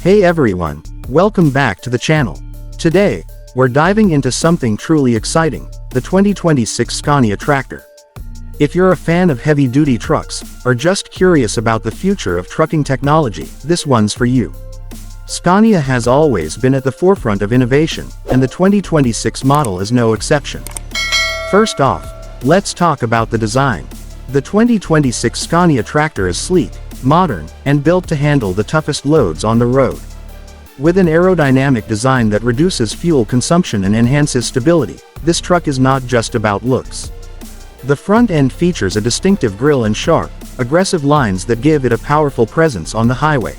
Hey everyone, welcome back to the channel. Today, we're diving into something truly exciting, the 2026 Scania Tractor. If you're a fan of heavy-duty trucks, or just curious about the future of trucking technology, this one's for you. Scania has always been at the forefront of innovation, and the 2026 model is no exception. First off, let's talk about the design. The 2026 Scania Tractor is sleek, modern, and built to handle the toughest loads on the road. With an aerodynamic design that reduces fuel consumption and enhances stability, this truck is not just about looks. The front end features a distinctive grille and sharp, aggressive lines that give it a powerful presence on the highway.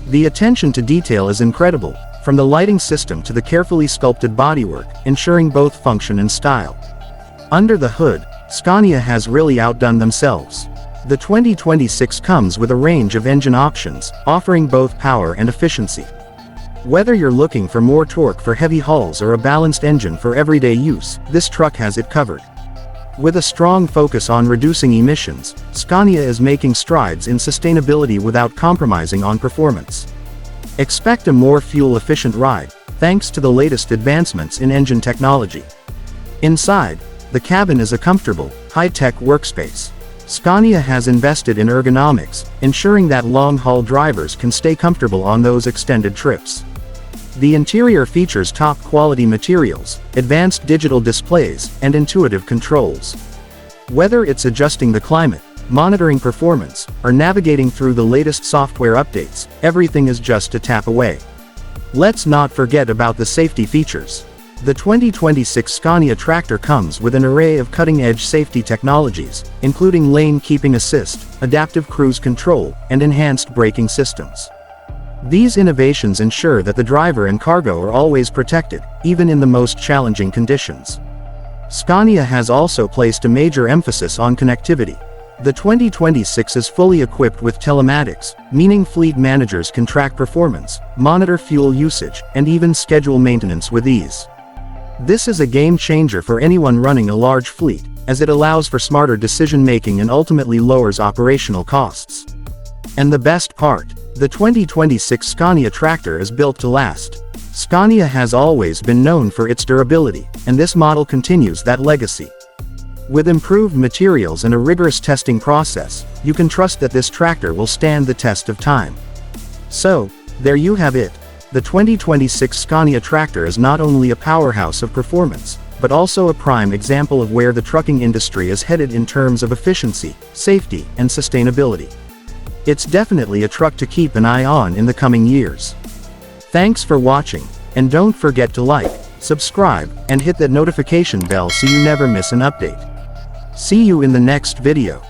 The attention to detail is incredible, from the lighting system to the carefully sculpted bodywork, ensuring both function and style. Under the hood, Scania has really outdone themselves. The 2026 comes with a range of engine options, offering both power and efficiency. Whether you're looking for more torque for heavy hauls or a balanced engine for everyday use, this truck has it covered. With a strong focus on reducing emissions, Scania is making strides in sustainability without compromising on performance. Expect a more fuel-efficient ride, thanks to the latest advancements in engine technology. Inside, the cabin is a comfortable, high-tech workspace. Scania has invested in ergonomics, ensuring that long-haul drivers can stay comfortable on those extended trips. The interior features top-quality materials, advanced digital displays, and intuitive controls. Whether it's adjusting the climate, monitoring performance, or navigating through the latest software updates, everything is just a tap away. Let's not forget about the safety features. The 2026 Scania Tractor comes with an array of cutting-edge safety technologies, including lane keeping assist, adaptive cruise control, and enhanced braking systems. These innovations ensure that the driver and cargo are always protected, even in the most challenging conditions. Scania has also placed a major emphasis on connectivity. The 2026 is fully equipped with telematics, meaning fleet managers can track performance, monitor fuel usage, and even schedule maintenance with ease. This is a game changer for anyone running a large fleet, as it allows for smarter decision-making and ultimately lowers operational costs. And the best part, the 2026 Scania Tractor is built to last. Scania has always been known for its durability, and this model continues that legacy. With improved materials and a rigorous testing process, you can trust that this tractor will stand the test of time. So, there you have it. The 2026 Scania Tractor is not only a powerhouse of performance, but also a prime example of where the trucking industry is headed in terms of efficiency, safety, and sustainability. It's definitely a truck to keep an eye on in the coming years. Thanks for watching, and don't forget to like, subscribe, and hit that notification bell so you never miss an update. See you in the next video.